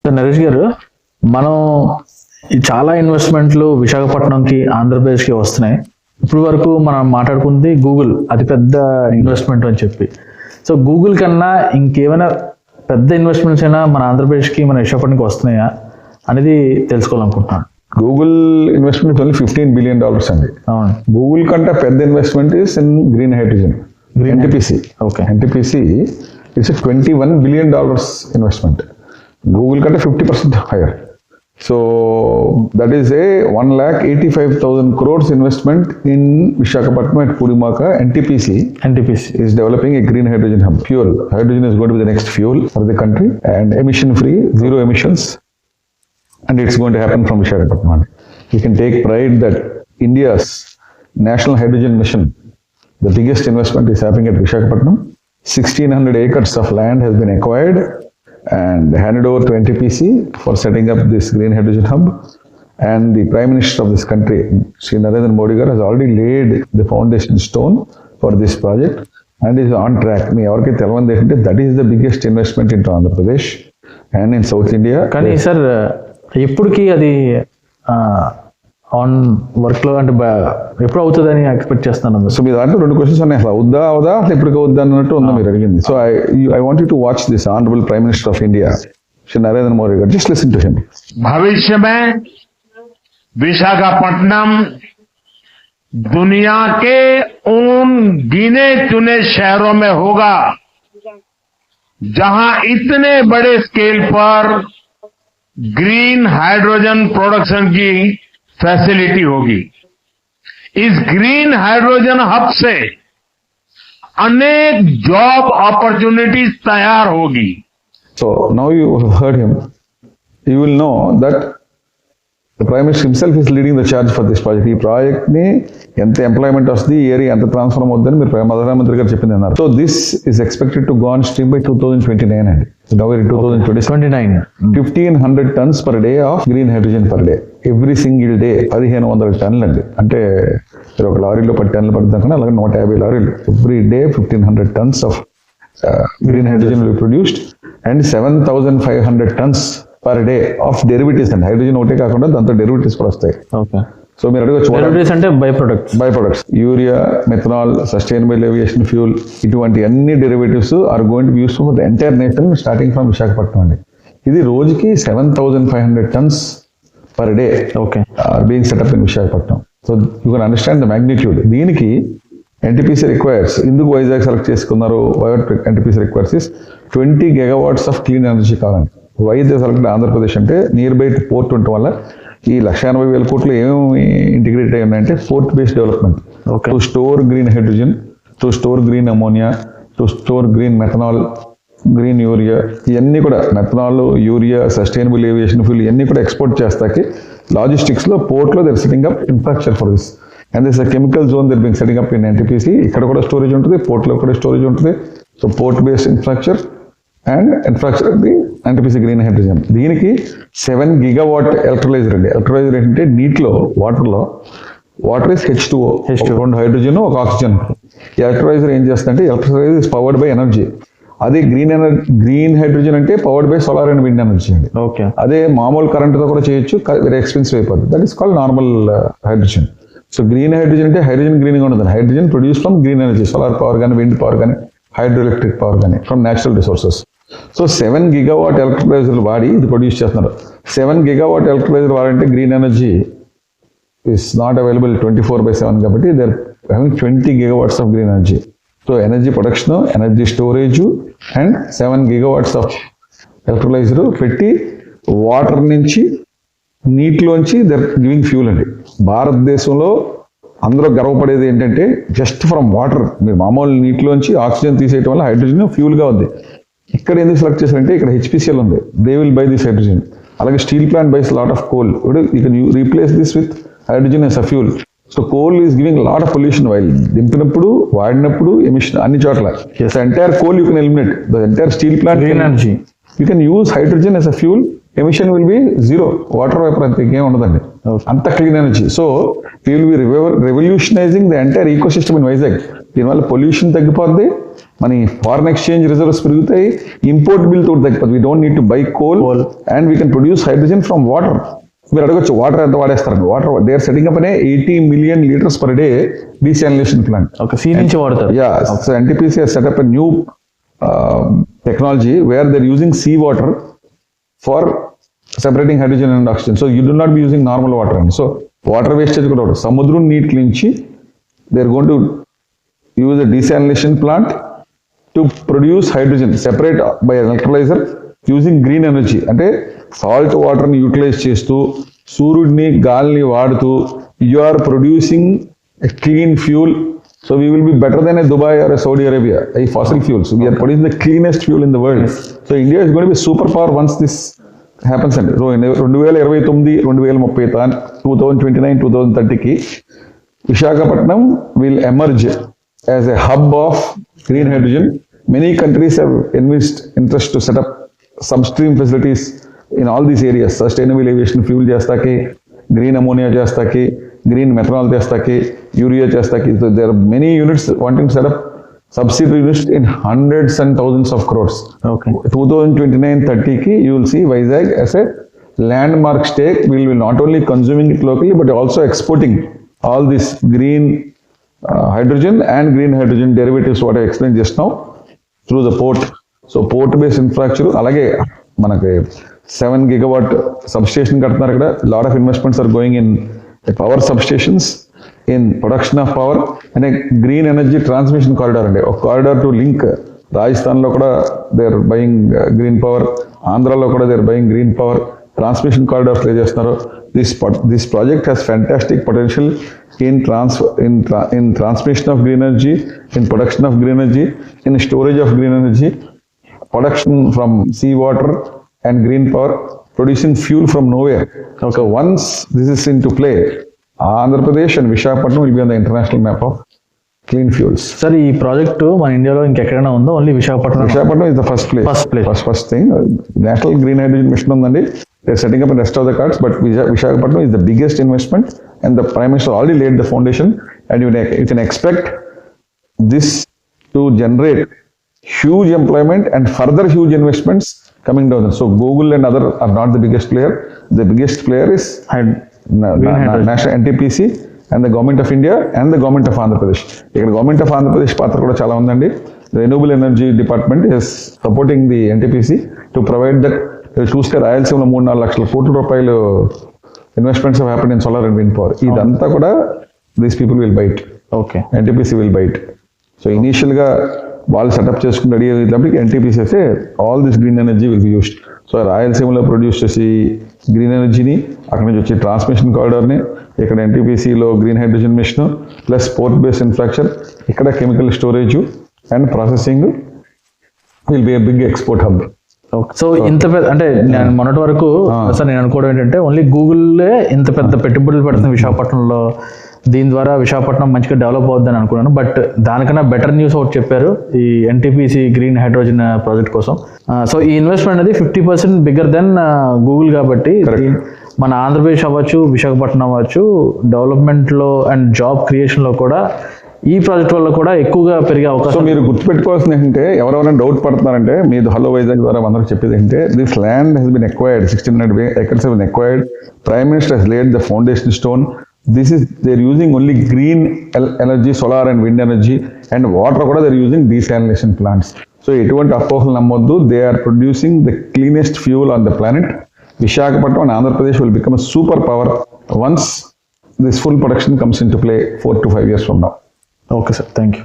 So Naresh గారు, మనం ఈ చాలా ఇన్వెస్ట్మెంట్లు విశాఖపట్నంకి ఆంధ్రప్రదేశ్కి వస్తున్నాయి. ఇప్పుడు వరకు మనం మాట్లాడుకుంది గూగుల్ అతిపెద్ద ఇన్వెస్ట్మెంట్ అని చెప్పి. సో గూగుల్ కన్నా ఇంకేమైనా పెద్ద ఇన్వెస్ట్మెంట్స్ అయినా మన ఆంధ్రప్రదేశ్కి మన విశాఖపట్నంకి వస్తున్నాయా అనేది తెలుసుకోవాలనుకుంటున్నాను. గూగుల్ ఇన్వెస్ట్మెంట్ ఓన్లీ $15 billion అండి. అవును. గూగుల్ కంటే పెద్ద investment is in green hydrogen, NTPC. Okay. NTPC it's $21 billion investment. Google కంటే 50% hire. So that is a 1,85,000 crores investment in Visakhapatnam at Pudimaka. NTPC is developing a green hydrogen hub. Fuel. Hydrogen is going to be the next fuel for the country and emission free, zero emissions. And it's going to happen from Visakhapatnam. We can take pride that India's national hydrogen mission, the biggest investment is happening at Visakhapatnam. 1,600 acres of land has been acquired and handed over to NTPC for setting up this green hydrogen hub. And the Prime Minister of this country, Sri Narendra Modi garu, has already laid the foundation stone for this project and is on track. Me evarki telavandi ante that is the biggest investment into Andhra Pradesh and in South India. కానీ sir ఎప్పటికీ అది on work లో అంటే ఎప్పుడు అవుతుందని expect చేస్తాను. So మీ దాంట్లో రెండు క్వశ్చన్స్ ఉన్నాయి. అసలు అవుద్దా అసలు ఎప్పటికీ అవుద్దా అన్నట్టు ఉందా మీరు అడిగింది. So I want you to watch this honourable prime minister of India Shri Narendra Modi గారు. Just listen to him. भविष्य में विशाखापट्टनम दुनिया के उन गिने चुने शहरों में होगा जहां इतने बड़े स्केल पर ग्रीन हाइड्रोजन प्रोडक्शन की फैसिलिटी होगी. इस ग्रीन हाइड्रोजन हब से अनेक जॉब अपॉर्चुनिटीज तैयार होगी. So now you have heard him. You will know that the Prime Minister himself is leading the charge for this project. ఈ project ని ఎంత ఎంప్లాయ్మెంట్ వస్తుంది, ఏరియా ఎంత ట్రాన్స్ఫార్మ్ అవుతుందని మీరు ప్రధానమంత్రి గారు చెప్పింది అన్నారు. So this is expected to go on stream by 2029 అండి. Now in 2029 1,500 tons per day of green hydrogen per day. Every single day 1,500 టన్నులు అండి. అంటే మీరు ఒక లారీలో 10 టన్నులు పడుతుంది కన్నా అలాగే 150 లారీలు. Every day 1,500 tons of green hydrogen will be produced and 7,500 tons per day of derivatives అండి. హైడ్రోజన్ ఒకటే కాకుండా దాంతో డెరివేటివ్స్ కూడా వస్తాయి. ఓకే. సో మీరు అడగచ్చు అంటే by products urea, methanol, sustainable aviation fuel, ఇటువంటి అన్ని derivatives are going to be useful for the entire nation starting from Visakhapatnam అండి. ఇది రోజుకి 7,500 tons per day are being setup in Visakhapatnam. So you can understand the magnitude. దీనికి NTPC requires, ఎందుకు Vizag select చేసుకున్నారు, NTPC requires is 20 gigawatts of clean energy కావాలండి. Vizag select Andhra Pradesh అంటే near by port ఉండటం వల్ల ఈ 1,80,000 కోట్లు ఏమేమి ఇంటిగ్రేట్ అయ్యి ఉన్నాయంటే port based development to store green hydrogen, to store green ammonia, to store green methanol, green urea, ఇవన్నీ కూడా methanol, urea, sustainable aviation fuel ఇవన్నీ కూడా ఎక్స్పోర్ట్ చేస్తాకి లాజిస్టిక్స్ లో పోర్ట్ లో they're setting up infrastructure for this. And this chemical zone they're being setting up in NTPC. ఇక్కడ కూడా storage ఉంటుంది, పోర్ట్ లో కూడా స్టోరేజ్ ఉంటుంది. So port based infrastructure and infrastructure the NTPC green hydrogen. దీనికి 7 gigawatt electrolyser అండి. Electrolyser ఏంటంటే నీటిలో వాటర్ ఇస్ H2O, రెండు హైడ్రోజన్ ఒక ఆక్సిజన్. ఈ ఎలక్ట్రోలైజర్ ఏం చేస్తుందంటే electrolyser is powered by energy. అదే గ్రీన్ హైడ్రోజన్ అంటే powered by solar and wind energy అండి. అదే మామూలు కరెంట్తో కూడా చేయొచ్చు, వెరీ ఎక్స్పెన్సివ్ అయిపోతుంది. That is called normal hydrogen. So green hydrogen అంటే హైడ్రోజన్ గ్రీన్ గా ఉంటుంది. Hydrogen produce from green energy, solar power కానీ, విండ్ పవర్ కానీ, హైడ్రో ఎలక్ట్రిక్ పవర్ కానీ, from natural resources. So 7 gigawatt electrolyser వాడి ఇది ప్రొడ్యూస్ చేస్తున్నారు. 7 gigawatt ఎలక్ట్రోలైజర్ వాడంటే green energy is not available 24/7 కాబట్టి they are having 20 gigawatts of green energy. So energy production, energy storage and 7 gigawatts of electrolyser పెట్టి water నుంచి, నీటిలోంచి they are giving fuel అండి. భారతదేశంలో అందరూ గర్వపడేది ఏంటంటే జస్ట్ ఫ్రమ్ వాటర్, మీరు మామూలు నీటిలోంచి ఆక్సిజన్ తీసేయడం వల్ల హైడ్రోజన్ ఫ్యూల్ గా ఉంది. ఇక్కడ ఎందుకు సెలెక్ట్ చేశారంటే ఇక్కడ హెచ్పిసిఎల్ ఉంది, they will buy this hydrogen. అలాగే steel plant buys lot of coal, you can replace this with hydrogen as a fuel. So coal is giving lot of pollution while దింపినప్పుడు, వాడినప్పుడు, ఎమిషన్ అన్ని చోట్ల. Entire coal you can eliminate, the entire steel plant green energy. You can use hydrogen as a fuel, emission will be zero, water vapour అంత ఇంకేం ఉండదండి, అంత clean energy. So we will be revolutionising the entire ecosystem in Vizag. దీనివల్ల pollution తగ్గిపోద్ది, మన foreign exchange reserves పెరుగుతాయి, import bill తోటి తగ్గిపోద్ది. We don't need to buy coal and we can produce hydrogen from water. మీరు అడగొచ్చు వాటర్ ఎంత వాడేస్తారండి. Water they are setting up అనే 80 million liters per day desalination plant. ఒక సీ నుంచి వాడతారు. Yeah, so NTPC has set up a new technology where they're using sea water for separating hydrogen and oxygen. So you do not be using normal water. So water wastage కూడా ఉండదు. సముద్రం నీటి నుంచి they're going to use a desalination plant to produce hydrogen separate by an electrolyzer using green energy. అంటే salt వాటర్ని utilise చేస్తూ సూర్యుడిని గాలిని వాడుతూ you are producing a clean fuel. So we will be better than a Dubai or a Saudi Arabia ఈ fossil fuels. We are producing the cleanest fuel in the world. So India is going to be super power once this happens అండి. 2029, 2030, 2029, 2030కి Visakhapatnam will emerge as a hub of green hydrogen. Many countries have envisaged interest to set up substream facilities in all these areas. Sustainable aviation fuel చేస్తాకి, green ammonia చేస్తాకి, green methanol చేస్తాకి, urea చేస్తాకి. So there are many units wanting to set up subsidiary units in hundreds and thousands of crores. Okay. 2029-30కి you will see Vizag as a landmark stake. We will not only consuming it locally but also exporting all this green hydrogen and green hydrogen derivatives what I explained just now through the port. So port based infrastructure అలాగే మనకి 7 gigawatt substation కడుతున్నారు ఇక్కడ. Lot of investments are going in the power substations, in production of power and a green energy transmission corridor అండి. ఒక corridor to link రాజస్థాన్లో కూడా they are buying green power, ఆంధ్రాలో కూడా they are buying green power. Transmission corridors play చేస్తున్నారు. This project has fantastic potential in transmission of green energy, in production of green energy, in storage of green energy, production from sea water and green power, producing fuel from nowhere. So once this is into play, Andhra Pradesh and Visakhapatnam will be on the international map of clean fuels. Sir ఈ project మన ఇండియాలో ఇంకెక్కడైనా ఉందో? Only Visakhapatnam. Visakhapatnam is the first place. First thing. National Green Hydrogen Mission ఉందండి. They're setting up the rest of the cards, but Visakhapatnam is the biggest investment and the Prime Minister already laid the foundation, and you can expect this to generate huge employment and further huge investments coming down. So Google and other are not the biggest player. The biggest player is National NTPC and the Government of India and the Government of Andhra Pradesh. ఇక్కడ Government of Andhra Pradesh పాత్ర కూడా చాలా ఉందండి. The Renewable Energy Department is supporting the NTPC to provide that. చూస్తే రాయలసీమలో 3-4 లక్షల కోట్ల రూపాయలు investments happen in solar and wind power. ఇదంతా కూడా these people will buy it. Okay. NTPC will buy it. So ఇనీషియల్గా వాళ్ళు సెటప్ చేసుకుని రెడీ అయ్యేటప్పటికి ఎన్టీపీసీ అయితే all this green energy will be used. So రాయలసీమలో ప్రొడ్యూస్ చేసి గ్రీన్ ఎనర్జీని అక్కడ నుంచి వచ్చి ట్రాన్స్మిషన్ కారిడార్ని, ఇక్కడ ఎన్టీపీసీలో green hydrogen mission plus port based infrastructure, ఇక్కడ chemical storage and processing will be a big export hub. So ఇంత పెద్ద అంటే నేను మొన్నటి వరకు సార్ నేను అనుకోవడం ఏంటంటే ఓన్లీ గూగుల్లే ఇంత పెద్ద పెట్టుబడులు పెడుతుంది విశాఖపట్నంలో, దీని ద్వారా విశాఖపట్నం మంచిగా డెవలప్ అవుద్దని అనుకున్నాను. బట్ దానికన్నా బెటర్ న్యూస్ ఒకటి చెప్పారు ఈ ఎన్టీపీసీ గ్రీన్ హైడ్రోజన్ ప్రాజెక్ట్ కోసం. సో ఈ ఇన్వెస్ట్మెంట్ అనేది 50% బిగ్గర్ దెన్ గూగుల్ కాబట్టి మన ఆంధ్రప్రదేశ్ అవ్వచ్చు, విశాఖపట్నం అవ్వచ్చు, డెవలప్మెంట్లో అండ్ జాబ్ క్రియేషన్లో కూడా ఈ ప్రాజెక్ట్ వల్ల కూడా ఎక్కువగా పెరిగే అవకాశం. సో మీరు గుర్తుపెట్టుకోవాల్సింది ఏంటంటే, ఎవరెవరైనా డౌట్ పడుతున్నారంటే, మీరు హలో వైజాగ్ ద్వారా అందరికి చెప్పేది ఏంటంటే, this land has been acquired, 1600 acres have been acquired. Prime Minister has laid the foundation stone. This is, they're using only green energy, solar and wind energy, and water కూడా they're using desalination plants. So ఎటువంటి అపోహలు నమ్మొద్దు. They are producing the cleanest fuel on the planet. Visakhapatnam and Andhra Pradesh will become a super power once this full production comes into play 4 to 5 years from now. Okay sir, thank you.